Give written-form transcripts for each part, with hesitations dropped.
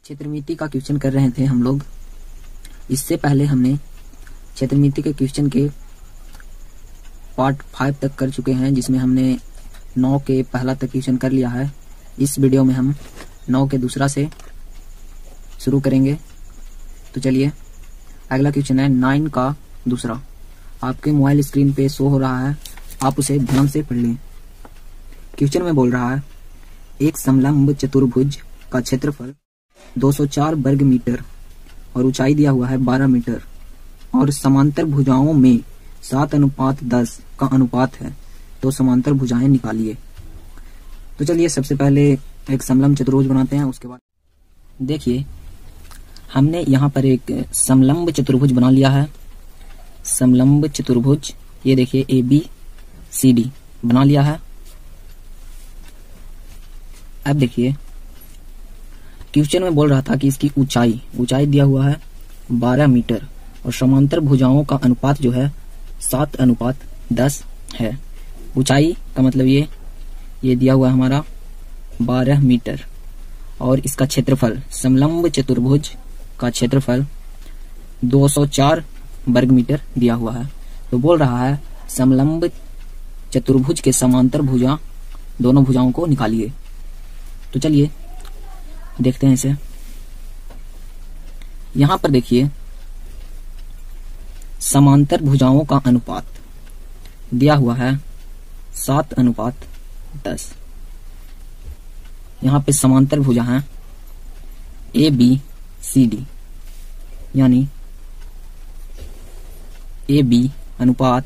क्षेत्रमिति का क्वेश्चन कर रहे थे हम लोग। इससे पहले हमने क्षेत्रमिति के क्वेश्चन के पार्ट 5 तक कर चुके हैं, जिसमें हमने 9 के पहला तक क्वेश्चन कर लिया है। इस वीडियो में हम 9 के दूसरा से शुरू करेंगे। तो चलिए, अगला क्वेश्चन है 9 का दूसरा। आपके मोबाइल स्क्रीन पे शो हो रहा है, आप उसे ध्यान से पढ़ लें। क्वेश्चन में बोल रहा है एक समलंब चतुर्भुज का क्षेत्रफल 204 वर्ग मीटर और ऊंचाई दिया हुआ है 12 मीटर और समांतर भुजाओं में 7:10 का अनुपात है, तो समांतर भुजाएं निकालिए। तो चलिए, सबसे पहले एक समलंब चतुर्भुज बनाते हैं। उसके बाद देखिए, हमने यहाँ पर एक समलंब चतुर्भुज बना लिया है। समलंब चतुर्भुज, ये देखिए ABCD बना लिया है। अब देखिए, क्वेश्चन में बोल रहा था कि इसकी ऊंचाई दिया हुआ है 12 मीटर और समांतर भुजाओं का अनुपात जो है 7:10 है। ऊंचाई का मतलब ये दिया हुआ है हमारा 12 मीटर और इसका क्षेत्रफल, समलंब चतुर्भुज का क्षेत्रफल 204 वर्ग मीटर दिया हुआ है। तो बोल रहा है समलंब चतुर्भुज के समांतर भुजा, दोनों भुजाओं को निकालिए। तो चलिए देखते हैं इसे। यहां पर देखिए, समांतर भुजाओं का अनुपात दिया हुआ है 7:10। यहां पे समांतर भुजा है ABCD, यानी AB अनुपात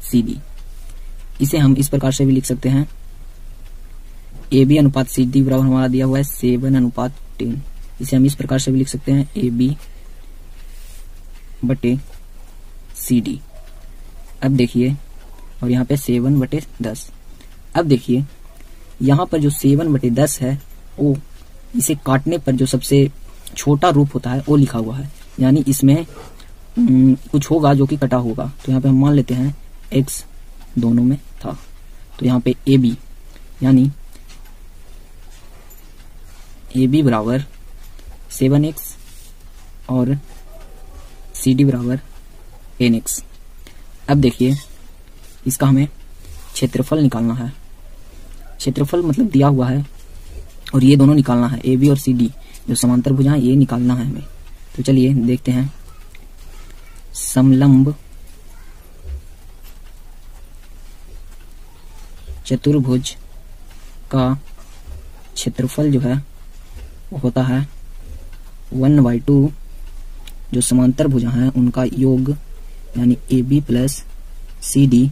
CD। इसे हम इस प्रकार से भी लिख सकते हैं, AB अनुपात CD बराबर हमारा दिया हुआ है 7:10। इसे हम इस प्रकार से भी लिख सकते हैं AB/CD। अब देखिए, और यहाँ पे 7/10। अब देखिए, यहाँ पर जो 7/10 है, वो इसे काटने पर जो सबसे छोटा रूप होता है वो लिखा हुआ है, यानी इसमें कुछ होगा जो कि कटा होगा। तो यहाँ पे हम मान लेते हैं X दोनों में था। तो यहाँ पे AB, यानी AB बराबर 7x और CD बराबर 10x। अब देखिए, इसका हमें क्षेत्रफल निकालना है। क्षेत्रफल मतलब दिया हुआ है और ये दोनों निकालना है, AB और CD जो समांतर भुजा है, ये निकालना है हमें। तो चलिए देखते हैं। समलंब चतुर्भुज का क्षेत्रफल जो है वो होता है 1/2 जो समांतर भुजा है उनका योग, यानी AB + CD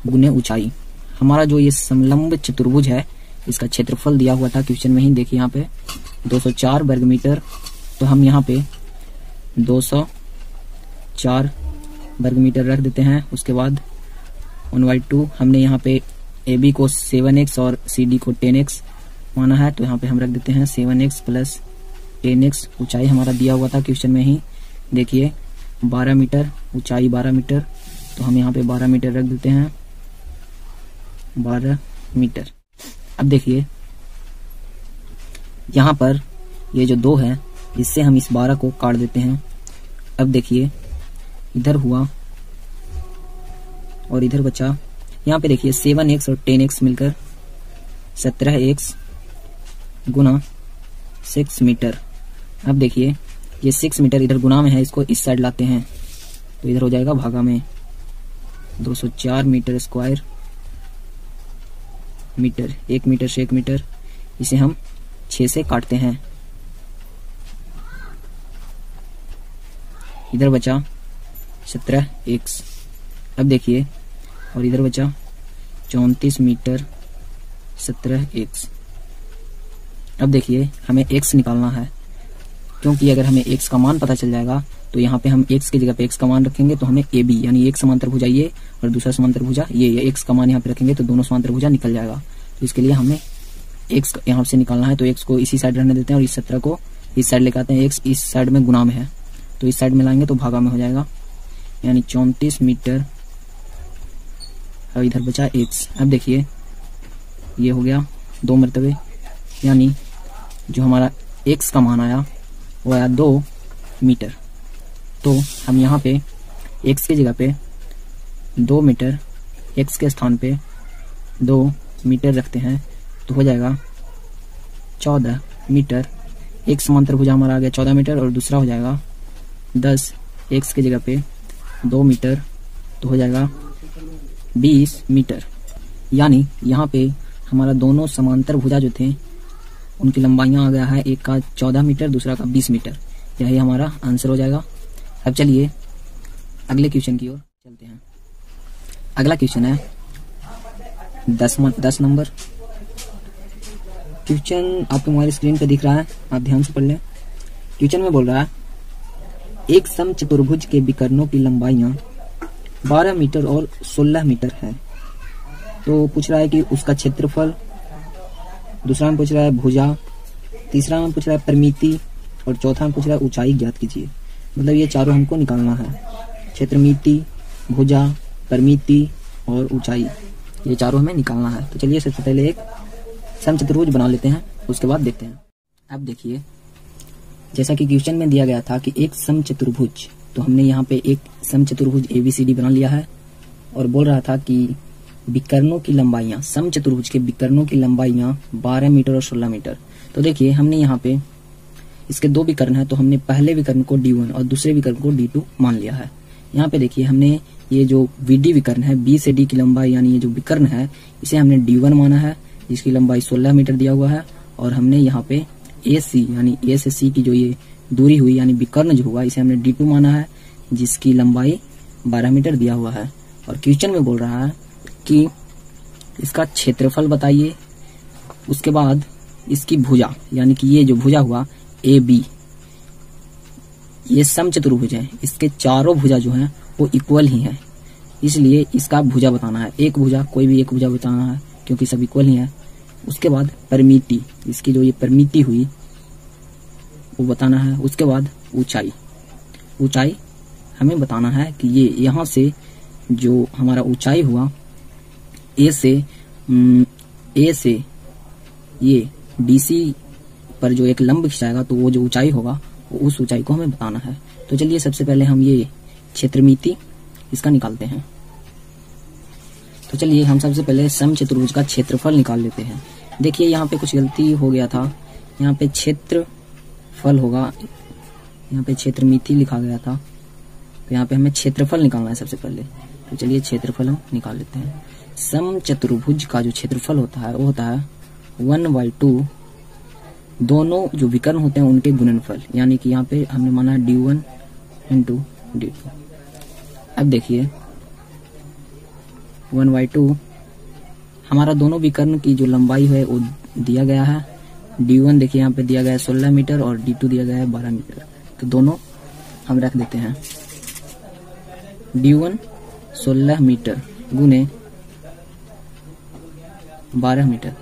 गुने ऊंचाई। हमारा जो ये समलंब चतुर्भुज है, इसका क्षेत्रफल दिया हुआ था क्वेश्चन में ही। देखिए यहाँ पे 204 वर्ग मीटर, तो हम यहाँ पे 204 वर्ग मीटर रख देते हैं। उसके बाद 1/2 हमने यहाँ पे AB को 7x और CD को 10x माना है, तो यहाँ पे हम रख देते हैं 7x + 10x। ऊंचाई हमारा दिया हुआ था क्वेश्चन में ही, देखिए 12 मीटर, ऊंचाई 12 मीटर, तो हम यहाँ पे 12 मीटर रख देते हैं, 12 मीटर। अब देखिए, यहाँ पर ये जो 2 है, इससे हम इस 12 को काट देते हैं। अब देखिए, इधर हुआ और इधर बचा। यहाँ पे देखिए 7x और 10x मिलकर 17x गुना 6 मीटर। अब देखिए, ये 6 मीटर इधर गुना में है, इसको इस साइड लाते हैं तो इधर हो जाएगा भागा में। 204 मीटर स्क्वायर मीटर, 1 मीटर से 1 मीटर, इसे हम 6 से काटते हैं। इधर बचा 17x। अब देखिए, और इधर बचा 34 मीटर 17x। अब देखिए, हमें x निकालना है, क्योंकि अगर हमें x का मान पता चल जाएगा तो यहाँ पे हम x की जगह पे x का मान रखेंगे, तो हमें AB यानी एक समांतर भुजा ये और दूसरा समांतर भुजा ये x का मान यहाँ पे रखेंगे तो दोनों समांतर भुजा निकल जाएगा। तो इसके लिए हमें x यहाँ से निकालना है, तो x को इसी साइड रहने देते हैं और इस 17 को इस साइड लेकर आते हैं। x इस साइड में गुना में है, तो इस साइड में लाएंगे तो भागा में हो जाएगा, यानी 34 मीटर और इधर बचा x। अब देखिए, ये हो गया 2 मरतबे, यानी जो हमारा x का मान आया वो आया 2 मीटर। तो हम यहाँ पे x की जगह पे 2 मीटर, x के स्थान पे 2 मीटर रखते हैं तो हो जाएगा 14 मीटर। एक समांतर भुजा हमारा आ गया 14 मीटर और दूसरा हो जाएगा 10, x की जगह पे 2 मीटर तो हो जाएगा 20 मीटर। यानी यहाँ पे हमारा दोनों समांतर भुजा जो थे उनकी लंबाइयाँ आ गया है, एक का 14 मीटर दूसरा का 20 मीटर। यही हमारा आंसर हो जाएगा। अब चलिए अगले क्वेश्चन की ओर चलते हैं। अगला क्वेश्चन है 10 नंबर। क्वेश्चन आपको हमारी स्क्रीन पे दिख रहा है, आप ध्यान से पढ़ लें। क्वेश्चन में बोल रहा है एक समचतुर्भुज के विकर्णों की लंबाइयाँ 12 मीटर और 16 मीटर है। तो पूछ रहा है कि उसका क्षेत्रफल, दूसरा में पूछ रहा है भुजा, तीसरा में पूछ रहा है परिमिति और चौथा में पूछ रहा है ऊंचाई ज्ञात कीजिए। मतलब ये चारों हमको निकालना है, क्षेत्रमिति, भुजा, परिमिति और ऊंचाई, ये चारों हमें निकालना है। तो चलिए सबसे पहले एक समचतुर्भुज बना लेते हैं, उसके बाद देखते हैं। अब देखिए जैसा कि क्वेश्चन में दिया गया था कि एक समचतुर्भुज, तो हमने यहाँ पे एक समचतुर्भुज ABCD बना लिया है और बोल रहा था कि विकर्णों की लंबाइयाँ, समचतुर्भुज के विकर्णों की लंबाइयाँ 12 मीटर और 16 मीटर। तो देखिए हमने यहाँ पे इसके 2 विकर्ण है तो हमने पहले विकर्ण को D1 और दूसरे विकर्ण को D2 मान लिया है। यहाँ पे देखिए हमने ये जो VD विकर्ण है, B से D की लंबाई यानी ये जो विकर्ण है इसे हमने D1 माना है, जिसकी लंबाई 16 मीटर दिया हुआ है। और हमने यहाँ पे AC यानी A से C की जो ये दूरी हुई यानी विकर्ण जो हुआ इसे हमने D2 माना है, जिसकी लंबाई 12 मीटर दिया हुआ है। और क्वेश्चन में बोल रहा है कि इसका क्षेत्रफल बताइए, उसके बाद इसकी भुजा यानी कि ये जो भुजा हुआ AB, ये समचतुर्भुज है, इसके चारों भुजा जो हैं वो इक्वल ही हैं, इसलिए इसका भुजा बताना है। एक भुजा, कोई भी एक भुजा बताना है क्योंकि सब इक्वल ही है। उसके बाद परिमिति, इसकी जो ये परिमिति हुई वो बताना है। उसके बाद ऊंचाई, ऊंचाई हमें बताना है कि ये यहाँ से जो हमारा ऊंचाई हुआ ए से ये DC पर जो एक लंब खिंचाएगा तो वो जो ऊंचाई होगा वो उस ऊंचाई को हमें बताना है। तो चलिए सबसे पहले हम ये क्षेत्रमिति इसका निकालते हैं। तो चलिए हम सबसे पहले समचतुर्भुज का क्षेत्रफल निकाल लेते हैं। देखिए यहाँ पे कुछ गलती हो गया था, यहाँ पे क्षेत्रफल होगा, यहाँ पे क्षेत्रमिति लिखा गया था, तो यहाँ पे हमें क्षेत्रफल निकालना है सबसे पहले। तो चलिए क्षेत्रफल हम निकाल लेते हैं। समचतुर्भुज का जो क्षेत्रफल होता है वो होता है 1/2 दोनों जो विकर्ण होते हैं उनके गुणनफल, यानी कि यहाँ पे हमने माना D1 × D2। अब देखिए 1/2 हमारा दोनों विकर्ण की जो लंबाई है वो दिया गया है। D1 देखिए यहाँ पे दिया गया है 16 मीटर और D2 दिया गया है 12 मीटर। तो दोनों हम रख देते हैं। D1 16 मीटर गुने 12 मीटर।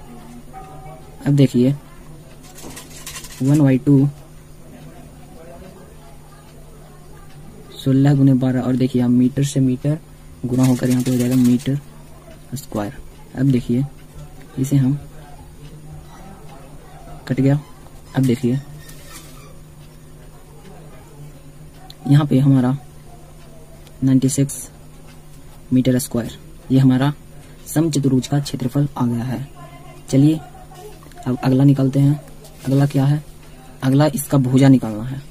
अब देखिए 1/2 16 गुने 12 और देखिए हम मीटर से मीटर गुना होकर यहाँ पे हो जाएगा मीटर स्क्वायर। अब देखिए इसे हम कट गया। अब देखिए यहाँ पे हमारा 96 मीटर स्क्वायर, ये हमारा समचतुर्भुज का क्षेत्रफल आ गया है। चलिए अब अगला निकालते हैं। अगला क्या है? अगला इसका भुजा निकालना है,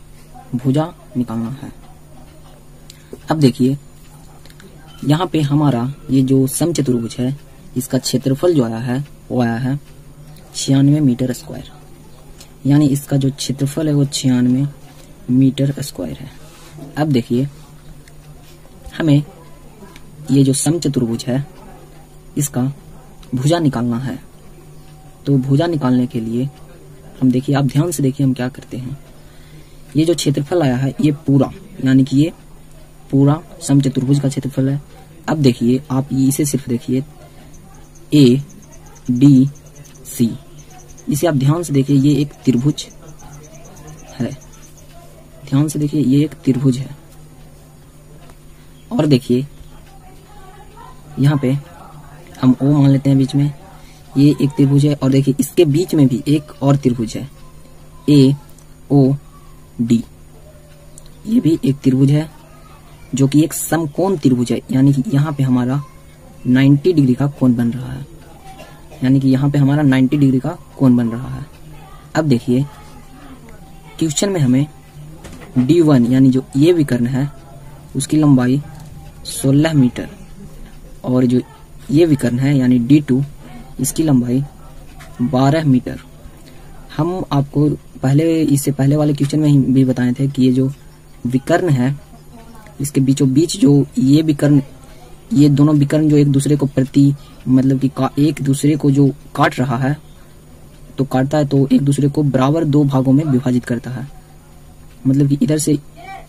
भुजा निकालना है। अब देखिए यहाँ पे हमारा ये जो समचतुर्भुज है इसका क्षेत्रफल जो आया है वो आया है 96 मीटर स्क्वायर, यानी इसका जो क्षेत्रफल है वो 96 मीटर स्क्वायर है। अब देखिए हमें ये जो समचतुर्भुज है इसका भुजा निकालना है। तो भुजा निकालने के लिए हम देखिए, आप ध्यान से देखिए हम क्या करते हैं। ये जो क्षेत्रफल आया है ये पूरा, यानी कि ये पूरा समचतुर्भुज का क्षेत्रफल है। अब देखिए आप इसे सिर्फ देखिए ADC, इसे आप ध्यान से देखिए, ये एक त्रिभुज है। ध्यान से देखिए ये एक त्रिभुज है। और देखिए यहाँ पे हम O मान लेते हैं बीच में, ये एक त्रिभुज है। और देखिए इसके बीच में भी एक और त्रिभुज है, AOD। ये भी एक त्रिभुज है जो कि एक समकोण त्रिभुज है, यानी कि यहाँ पे हमारा 90 डिग्री का कोण बन रहा है, यानी कि यहाँ पे हमारा 90 डिग्री का कोण बन रहा है। अब देखिए क्वेश्चन में हमें D1 यानी जो ये विकर्ण है उसकी लंबाई 16 मीटर और जो ये विकर्ण है यानी D2 इसकी लंबाई 12 मीटर। हम आपको इससे पहले वाले क्वेश्चन में भी बताए थे कि ये जो विकर्ण है इसके बीचों बीच जो ये विकर्ण, ये दोनों विकर्ण जो एक दूसरे को मतलब कि एक दूसरे को जो काट रहा है तो काटता है तो एक दूसरे को बराबर दो भागों में विभाजित करता है। मतलब कि इधर से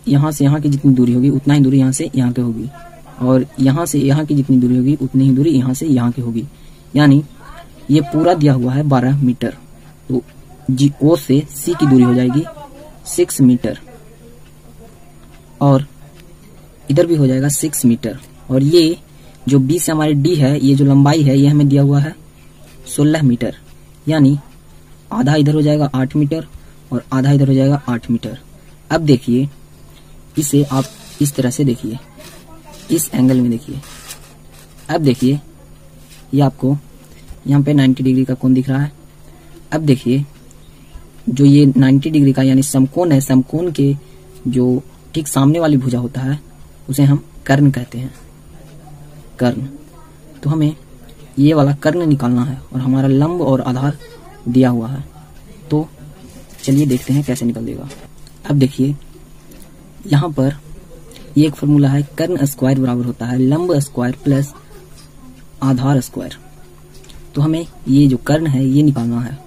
यहाँ की जितनी दूरी होगी उतना ही दूरी यहाँ से यहाँ की होगी और यहाँ से यहाँ की जितनी दूरी होगी उतनी ही दूरी यहाँ से यहाँ की होगी। यानी ये पूरा दिया हुआ है 12 मीटर। तो O से C की दूरी हो जाएगी 6 मीटर और इधर भी हो जाएगा 6 मीटर। और ये जो B से हमारे D है, ये जो लंबाई है ये हमें दिया हुआ है 16 मीटर, यानी आधा इधर हो जाएगा 8 मीटर और आधा इधर हो जाएगा 8 मीटर। अब देखिए इसे आप इस तरह से देखिए, इस एंगल में देखिए। अब देखिए ये आपको यहाँ पे 90 डिग्री का कोण दिख रहा है। अब देखिए जो ये 90 डिग्री का यानी समकोण है, समकोण के जो ठीक सामने वाली भुजा होता है उसे हम कर्ण कहते हैं, कर्ण। तो हमें ये वाला कर्ण निकालना है और हमारा लंब और आधार दिया हुआ है। तो चलिए देखते हैं कैसे निकल देगा। अब देखिए यहाँ पर ये एक फॉर्मूला है, कर्ण स्क्वायर बराबर होता है लंब स्क्वायर प्लस आधार स्क्वायर। तो हमें ये जो कर्ण है ये निकालना है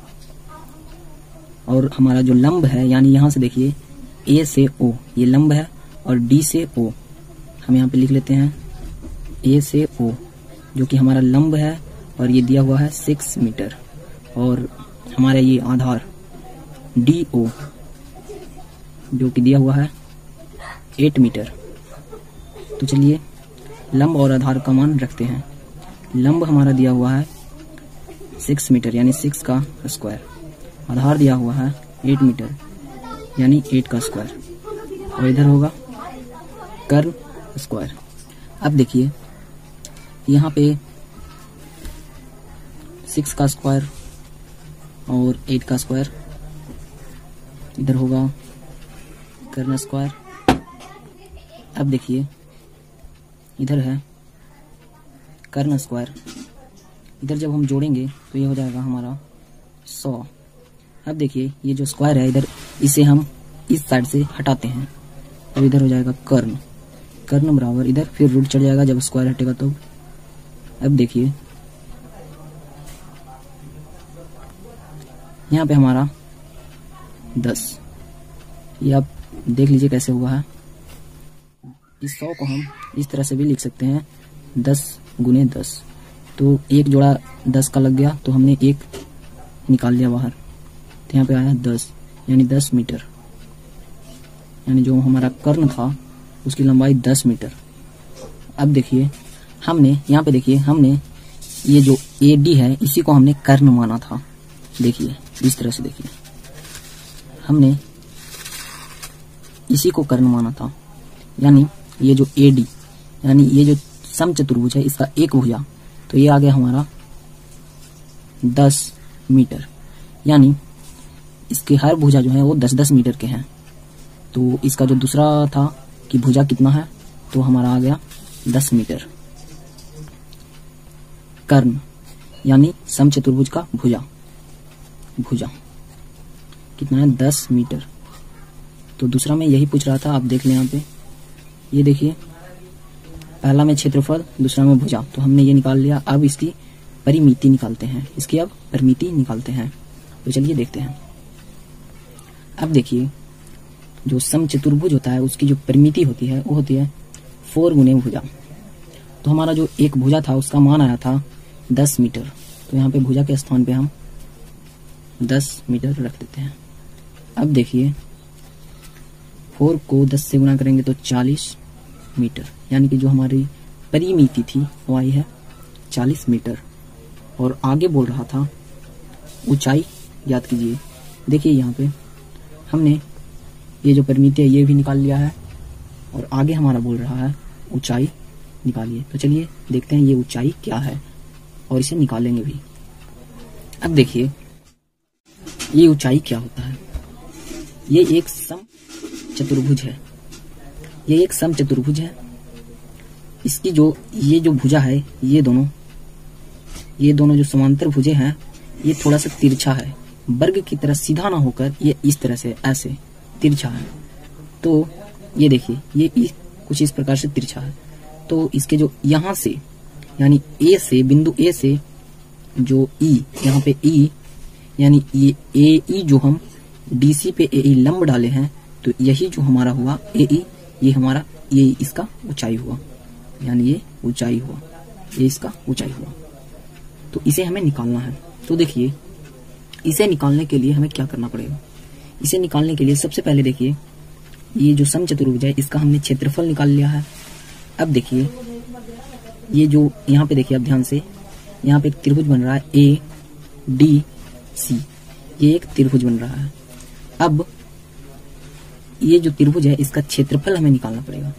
और हमारा जो लंब है यानी यहाँ से देखिए A से O ये लंब है और D से O हम यहाँ पे लिख लेते हैं A से O जो कि हमारा लंब है और ये दिया हुआ है 6 मीटर और हमारा ये आधार DO जो कि दिया हुआ है 8 मीटर। तो चलिए लंब और आधार का मान रखते हैं। लंब हमारा दिया हुआ है 6 मीटर यानी 6 का स्क्वायर, आधार दिया हुआ है 8 मीटर यानी 8 का स्क्वायर और इधर होगा कर्ण स्क्वायर। अब देखिए यहाँ पे 6 का स्क्वायर और 8 का स्क्वायर, इधर होगा कर्ण स्क्वायर। अब देखिए इधर है कर्ण स्क्वायर, इधर जब हम जोड़ेंगे तो ये हो जाएगा हमारा 100। अब देखिए ये जो स्क्वायर है इधर इसे हम इस साइड से हटाते हैं और इधर हो जाएगा कर्ण, कर्ण बराबर इधर फिर रूट चढ़ जाएगा जब स्क्वायर हटेगा तो। अब देखिए यहाँ पे हमारा 10, ये आप देख लीजिए कैसे हुआ है। इस 100 को हम इस तरह से भी लिख सकते हैं 10 गुने 10। तो एक जोड़ा 10 का लग गया तो हमने एक निकाल लिया बाहर, तो यहाँ पे आया 10 यानी 10 मीटर, यानी जो हमारा कर्ण था उसकी लंबाई 10 मीटर। अब देखिए हमने यहाँ पे देखिए हमने ये जो AD है इसी को हमने कर्ण माना था। देखिए इस तरह से देखिए हमने इसी को कर्ण माना था, यानी ये जो AD यानी ये जो समचतुर्भुज है इसका एक भुजा, तो ये आ गया हमारा 10 मीटर, यानी इसके हर भुजा जो है वो 10-10 मीटर के हैं। तो इसका जो दूसरा था कि भुजा कितना है तो हमारा आ गया 10 मीटर। कर्ण यानी समचतुर्भुज का भुजा, भुजा कितना है 10 मीटर। तो दूसरा में यही पूछ रहा था, आप देख लें यहाँ पे, ये देखिए पहला में क्षेत्रफल दूसरा में भुजा, तो हमने ये निकाल लिया। अब इसकी परिमिति निकालते हैं, इसकी अब परिमिति निकालते हैं। तो चलिए देखते हैं। अब देखिए जो समचतुर्भुज होता है उसकी जो परिमिति होती है वो होती है 4 गुने भुजा। तो हमारा जो एक भुजा था उसका मान आया था 10 मीटर, तो यहाँ पे भुजा के स्थान पे हम 10 मीटर रख देते हैं। अब देखिए 4 को 10 से गुणा करेंगे तो 40 मीटर, यानी कि जो हमारी परिमिति थी वो आई है 40 मीटर। और आगे बोल रहा था ऊंचाई, याद कीजिए, देखिए यहाँ पे हमने ये जो परिमिति है ये भी निकाल लिया है और आगे हमारा बोल रहा है ऊंचाई निकालिए। तो चलिए देखते हैं ये ऊंचाई क्या है और इसे निकालेंगे भी। अब देखिए ये ऊंचाई क्या होता है। ये एक सम चतुर्भुज है। ये एक सम चतुर्भुज है। इसकी जो ये जो भुजा है ये दोनों जो समांतर भुजे हैं ये थोड़ा सा तिरछा है। वर्ग की तरह सीधा ना होकर ये इस तरह से ऐसे तिरछा है। तो ये देखिए ये कुछ इस प्रकार से तिरछा है। तो इसके जो यहाँ से यानी ए से बिंदु ए से जो ई यहाँ पे ई यानी ये ए ई जो हम डीसी पे ए ई लंब डाले हैं तो यही जो हमारा हुआ ए ई ये इसका ऊंचाई हुआ, यानी ये ऊंचाई हुआ, ये इसका ऊंचाई हुआ। तो इसे हमें निकालना है। तो देखिए इसे निकालने के लिए हमें क्या करना पड़ेगा। इसे निकालने के लिए सबसे पहले देखिए ये जो समचतुर्भुज है इसका हमने क्षेत्रफल निकाल लिया है। अब देखिए ये जो यहाँ पे देखिए, अब ध्यान से यहाँ पे एक त्रिभुज बन रहा है ए डी सी, ये एक त्रिभुज बन रहा है। अब ये जो त्रिभुज है इसका क्षेत्रफल हमें निकालना पड़ेगा।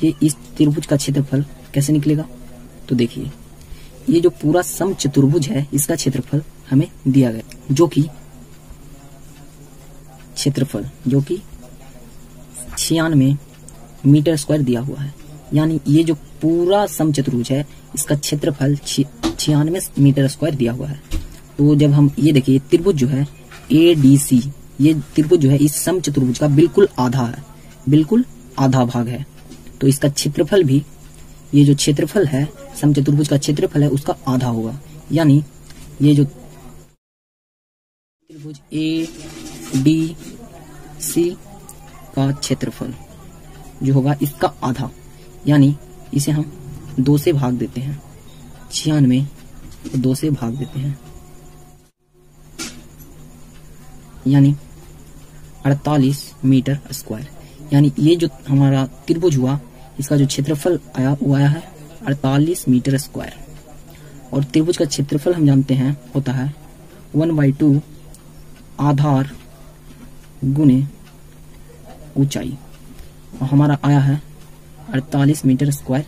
ये इस त्रिभुज का क्षेत्रफल कैसे निकलेगा, तो देखिए ये जो पूरा समचतुर्भुज है इसका क्षेत्रफल हमें दिया गया, जो कि 96 मीटर स्क्वायर दिया हुआ है। यानी ये जो पूरा समचतुर्भुज है इसका क्षेत्रफल 96 मीटर स्क्वायर दिया हुआ है। तो जब हम ये देखिए त्रिभुज जो है ADC, ये त्रिभुज जो है इस समचतुर्भुज का बिल्कुल आधा है, बिल्कुल आधा भाग है। तो इसका क्षेत्रफल भी, ये जो क्षेत्रफल है समचतुर्भुज का क्षेत्रफल है उसका आधा होगा। यानी ये जो त्रिभुज ADC का क्षेत्रफल जो होगा इसका आधा, यानी इसे हम 2 से भाग देते हैं, 96 को 2 से भाग देते हैं, यानी 48 मीटर स्क्वायर। यानी ये जो हमारा त्रिभुज हुआ इसका जो क्षेत्रफल आया वो आया है 48 मीटर स्क्वायर। और त्रिभुज का क्षेत्रफल हम जानते हैं होता है 1/2 आधार गुने ऊंचाई, और हमारा आया है 48 मीटर स्क्वायर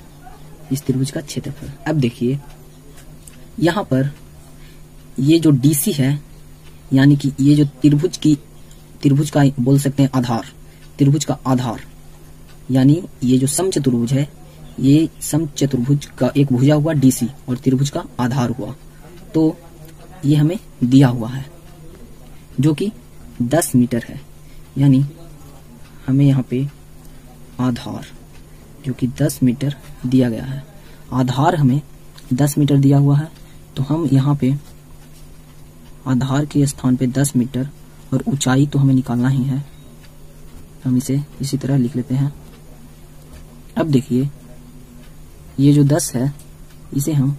इस त्रिभुज का क्षेत्रफल। अब देखिए यहाँ पर ये जो DC है, यानी कि ये जो त्रिभुज का बोल सकते हैं आधार, त्रिभुज का आधार, यानी ये जो समचतुर्भुज है ये समचतुर्भुज का एक भुजा हुआ DC और त्रिभुज का आधार हुआ। तो ये हमें दिया हुआ है जो कि 10 मीटर है। यानी हमें यहाँ पे आधार जो कि 10 मीटर दिया गया है, आधार हमें 10 मीटर दिया हुआ है। तो हम यहाँ पे आधार के स्थान पे 10 मीटर और ऊंचाई तो हमें निकालना ही है, हम इसे इसी तरह लिख लेते हैं। अब देखिए ये जो 10 है इसे हम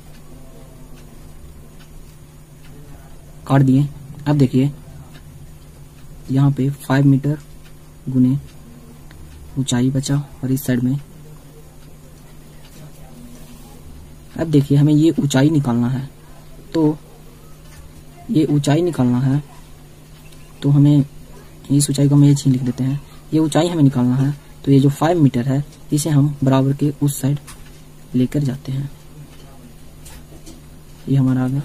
काट दिए। अब देखिए यहाँ पे 5 मीटर गुने ऊंचाई बचा और इस साइड में। अब देखिए हमें ये ऊंचाई निकालना है, तो ये ऊंचाई निकालना है तो हमें इस ऊंचाई को हम ये लिख देते हैं। ये ऊंचाई हमें निकालना है तो ये जो 5 मीटर है इसे हम बराबर के उस साइड लेकर जाते हैं। ये हमारा आ गया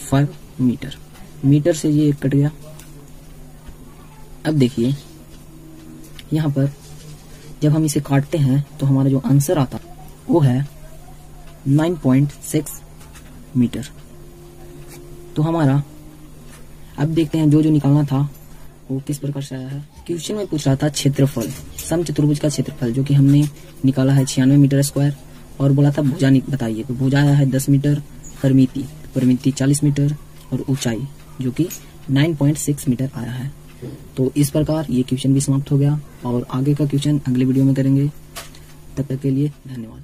5 मीटर, मीटर से ये कट गया। अब देखिए यहाँ पर जब हम इसे काटते हैं तो हमारा जो आंसर आता वो है 9.6 मीटर। तो हमारा अब देखते हैं जो निकालना था वो किस प्रकार से आया है। क्वेश्चन में पूछ रहा था क्षेत्रफल, समचतुर्भुज का क्षेत्रफल, जो कि हमने निकाला है 96 मीटर स्क्वायर, और बोला था भुजा बताइए। तो भुजा आया है 10 मीटर, परिमिति 40 मीटर और ऊंचाई जो कि 9.6 मीटर आया है। तो इस प्रकार ये क्वेश्चन भी समाप्त हो गया और आगे का क्वेश्चन अगले वीडियो में करेंगे। तब तक के लिए धन्यवाद।